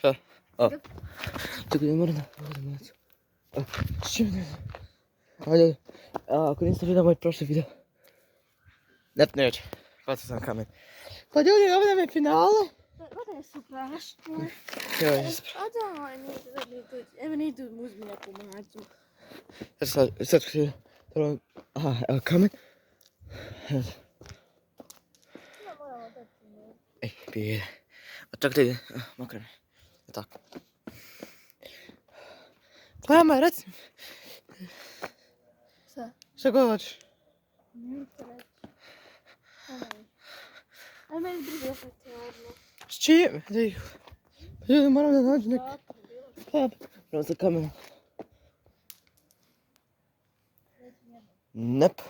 Šta? Čekaj, ja moram da odem macu. Što mi ajde, ako niste vidio moj prošli video. Neće. Hvatio sam kamen. Pa ljudi, ovo nam je finale. Vode su prašne. Joj, ispra. Evo ne idu, uzmi neku maču. Sad ću prvo... Aha, evo kamen. Moramo dati ne. Ej, pije. Čak da ide, mokre mi. Tako. Pa jama, reci mi. Šta god hoćeš? Nemojte reći. Aj meni drugi opet je odmah. S čim? Pa ljudi, moram da nađu neki... Prvo sa kamerom. Nep.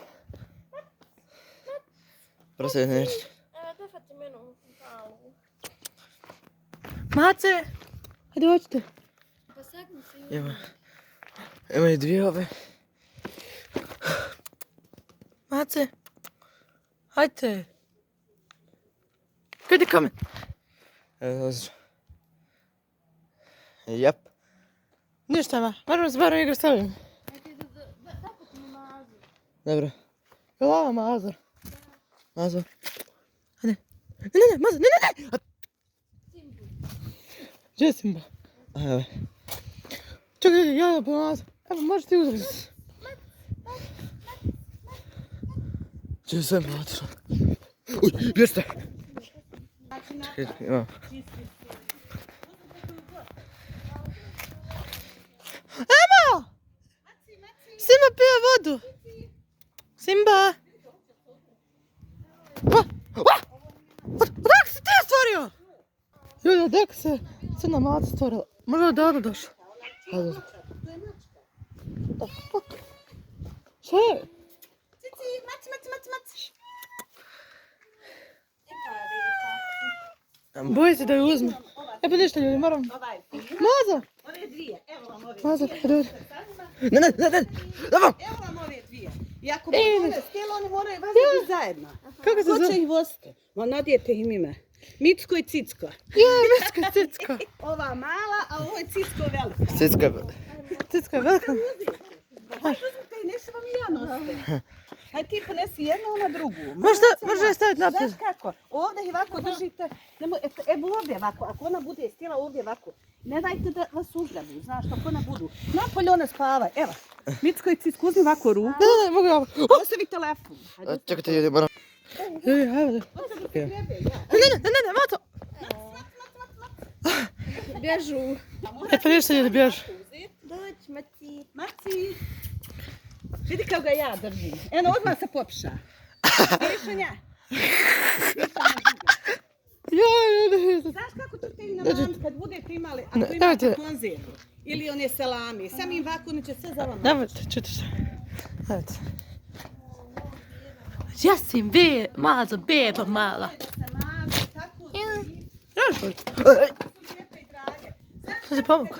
Prvo se neće. Evo, defati menu u palu. Mace! Hajde, hoćete. Pa sagni se. Ima i dvije ove. Mace! Hajde! Gdje kamen? Evo, ozir. Jep. Ništa ma, moramo se barem igru stavljamo. Ajde, tako ti mi mazu. Dobro. Je li ova Mazor? Mazor. Hajde. Ne, Mazor, ne! Simbu. Gdje je Simba? Evo. Čekaj, ja po Mazor. Evo, možeš ti uzeti. Gdje je sve otišla? Uj, bjeste! Čekaj, imam. Emo! Simba pije vodu! Simba! Odakle si ti stvorio? Ljudi, odakle se crna maca stvorila? Možda je odavno došla. Šta je? Cici, maci. Boji se da ju uzme. E pa ništa ljudi, moram... Maza! Ove dvije, evo vam ove Maza, dvije. ljudi. Ne, davo! Evo vam ove dvije. I ako budu stijelo, oni moraju vas biti zajedno. Kako se Ko će zove? ih voziti? Ma nadijete im ime. Micko i Cicko. Ja, Cicka. Ova mala, a ovo je Cicko velika. Cicka je velika. Hajde uzmite i neće vam i ja nosite. Hajde ti ponesi jednu, ona drugu. Može je staviti naprijed. Znaš kako? Ovdje ih ovako držite. Evo ovdje ovako. Ako ona bude stijela ovdje ovako. Ne dajte da vas ugrabu, znaš, ako ona budu. Napolje ona spava. Evo. Micko i Cicko, uzmi ovako ruku. Ne, mogu ja. Ostavi telefon. Čekajte ljudi, moram. Ljudi, hajde. Ne, maco. Bježu. E pa ništa ljudi, bježu. Doć, maci. Maci. Vidi kako ga ja držim. Eno, odmah se popša. Višanja. Znaš kako ćete i na vam kad budete imali, ako imate konzervu ili one salami, sami ovako oni će sve za vama. Nemojte, čujte šta. Nemojte. Jasim, mazo, beba mala. Šta se pomogu?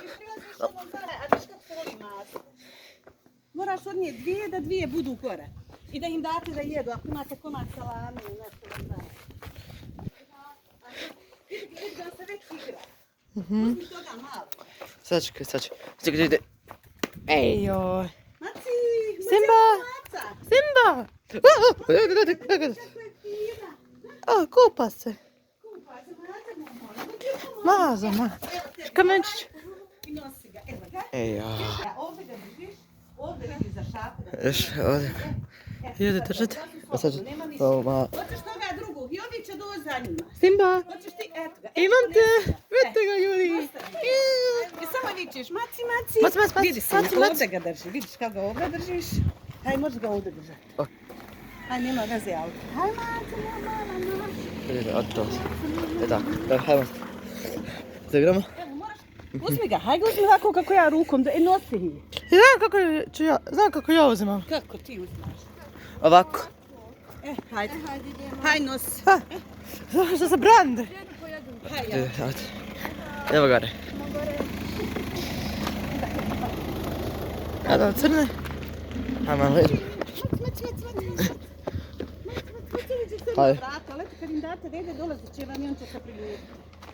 Moraš od nje dvije da dvije budu gore. I da im date da jedu, ako imate komad salami ili nešto vam daje. Vidi da se već igra. Uzmi toga malo. Sad čekaj, ide. Ej joj. Maci! Simba! O, kupa se. Mazo, kamenčić. I nosi ga, evo ga. Ej joj. Ovdje ga držiš, ovdje ga za šapu. Još ovdje. Ljudi, držite. Hoćeš toga drugog i ovi će doći za njima. Simba! Hoćeš ti, eto ga. Imam te! Vidite ga ljudi! I samo vičeš, maci. Maci. Vidi se, ovdje ga drži. Vidiš kako ga ovdje držiš. Haj, možeš ga ovdje držati. Haj, nema veze auto. Haj, maci, mala. Vidite, to. E tako, hajmo. Zaigramo? Evo, moraš. Uzmi ga, haj ga uzmi ovako kako ja rukom, da nosi ih. Znam kako ja uzimam. Kako ti uzimaš? Ovako. Hajde. Haj, nosi. Što se brande? Haj, ja. Evo gore. Evo crne. Ajmo, vidim. Hajde. Leti kad im date, dede dolazi će vam i on će se priljubiti.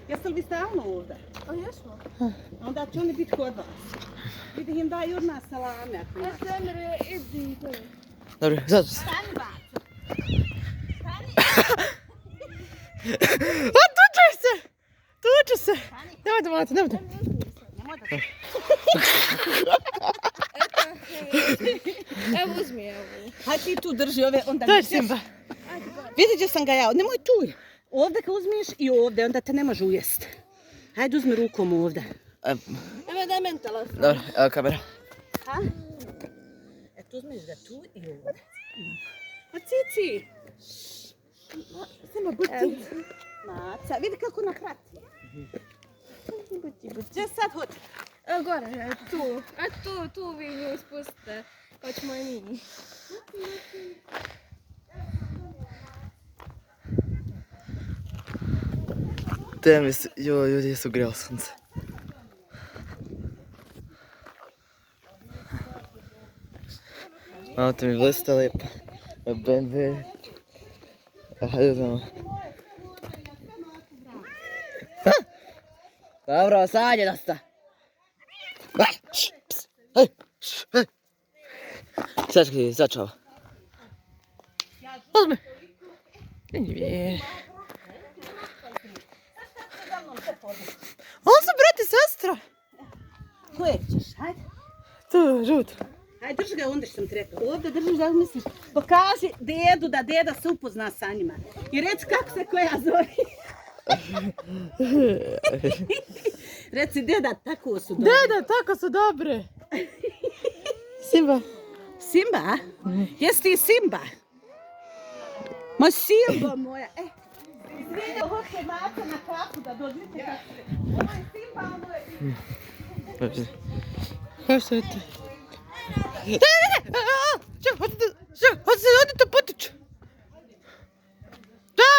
Jeste li vi stalno ovdje? A jesmo? Onda će oni biti kod vas. Vidi im daju od nas salame ako Ja imate. Emre, idi to. Dobro, zato se. Stani baco. A, tuče se! Tuče se! Nemojte, molite, nemojte. Nemoj da se. Evo uzmi, evo. Hajde ti tu drži ove, onda Daj, mi Simba. Vidi gdje sam ga ja, nemoj tu. Ovdje kad uzmiješ i ovdje, onda te ne može ujest. Hajde uzmi rukom ovdje. Evo daj meni telefon. Dobro, evo kamera. Ha? Tu uzmiješ ga tu i ovdje. A Cici! Samo buti. Maca, vidi kako naprati. Gdje sad hodi? Evo gore, tu. A tu vi nju spustite. Hoćemo i mi. Te mi se, joj, ljudi su grelo sunce. Auto mi blista lijepa. BMW. Hajde uzmemo. Dobro, sad je dosta. Sad ću ovo. Uzmi. Nije. On su brat i sestra. Koje ćeš, hajde. Tu, žut. Hajde, drži ga onda što sam ti rekla. Ovdje držiš da misliš. Pokaži dedu da deda se upozna sa njima. I reci kako se koja zove. Reci, deda, tako su dobre. Deda, tako su dobre. Simba. Simba? Jesi ti Simba? Ma Simba moja. Izvinjam, hoće Maca na kapu da dođete kako se. Ovo je Simba, ono je... Kako se to? Hodite potiču. Da!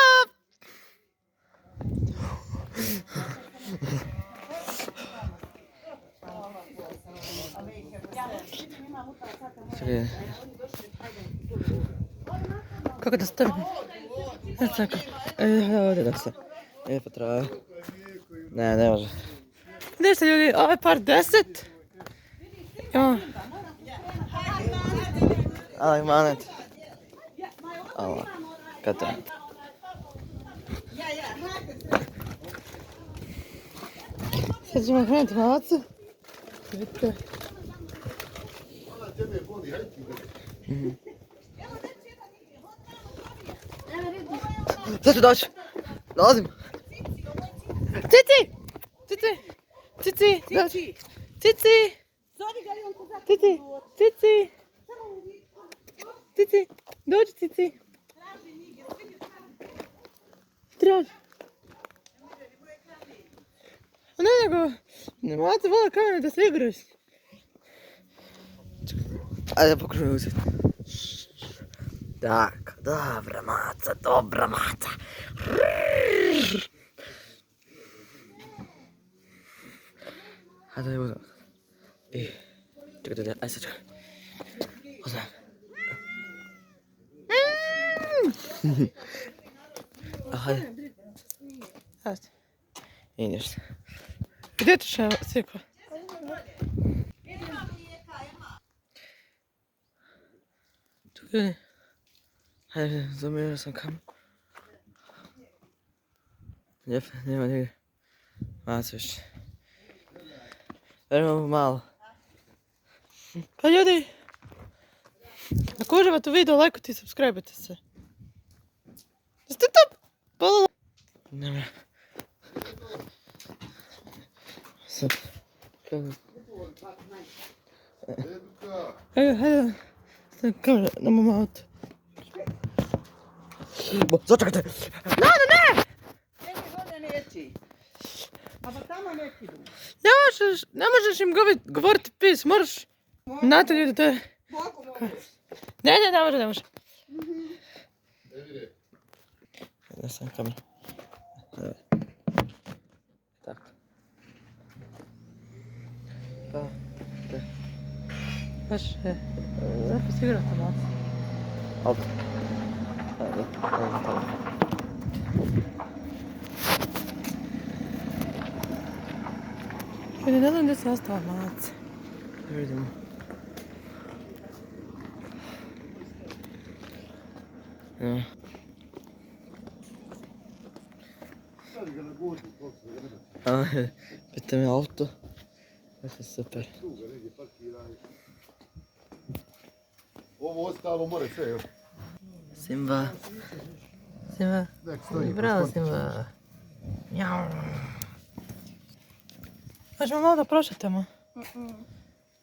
Čekaj. Kako da stavim? Čekaj. Ovdje da se. Nije potrava. Ne može. Gdje ste ljudi? Ovo je par 10. Ja. Ali manet. Alo. Kad to? Sad ćemo krenuti malacu. Vidite. Sad ću doći. Dolazim. Cici! Cici! Cici! Cici! Cici! Zori ga li on ko zato? Cici! Cici! Cici! Dođi, Cici! Traži. A ne nego, ne morate vola kameru da se igraš. Ajde pokušaj uzeti. Tak, dobra maca, dobra maca. Ajde da je uzem. Čekaj, ajde sad čekaj. Uzmem. Hajde. Hajde. I ništa. Gdje ti še siko? Čekaj. Hajde, zoomirao sam kameru. Lijep, nema nigdje. Maca više. Verimo malo. Pa ljudi, ako uživate u video, lajkujte i subscribe-ujte se. Jeste to? Polalo? Nema. Sad. Kako? Hajde. Stavim kameru na mom autu. Začekajte! Ne! Neki vode neći. A pa tamo neki idu. Ne možeš im govoriti pis, moraš... Znate ljudi, to je... Mogu, mogu. Ne može. Da sam kameru. Tako. Pa, te. Baš, lepo si igrao tamo. Opet. Ljudi, ne znam gdje se ostala maca. Da vidimo. Ja. Pite mi auto. To je super. Ovo ostalo more sve, jel? Simba. Simba. Nek stoji. Bravo Simba. Njau. Hoćemo malo da prošetamo.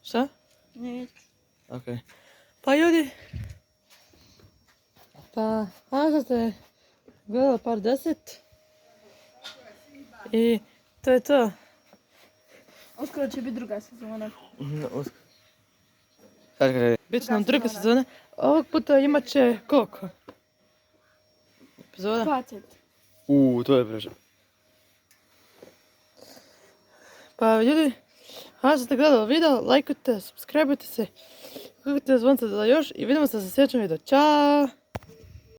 Šta? Neću. Okej. Pa ljudi. Pa, Aša ste gledala par 10. I to je to. Uskoro će biti druga sezona. Sad kada je. Bit će nam druga sezona. Ovog puta imat će koliko? Epizoda? 20. To je preže. Pa ljudi, ako ste gledali video, lajkujte, subscribeujte se, kliknite zvonce za još i vidimo se za sljedećem videu. Ćao!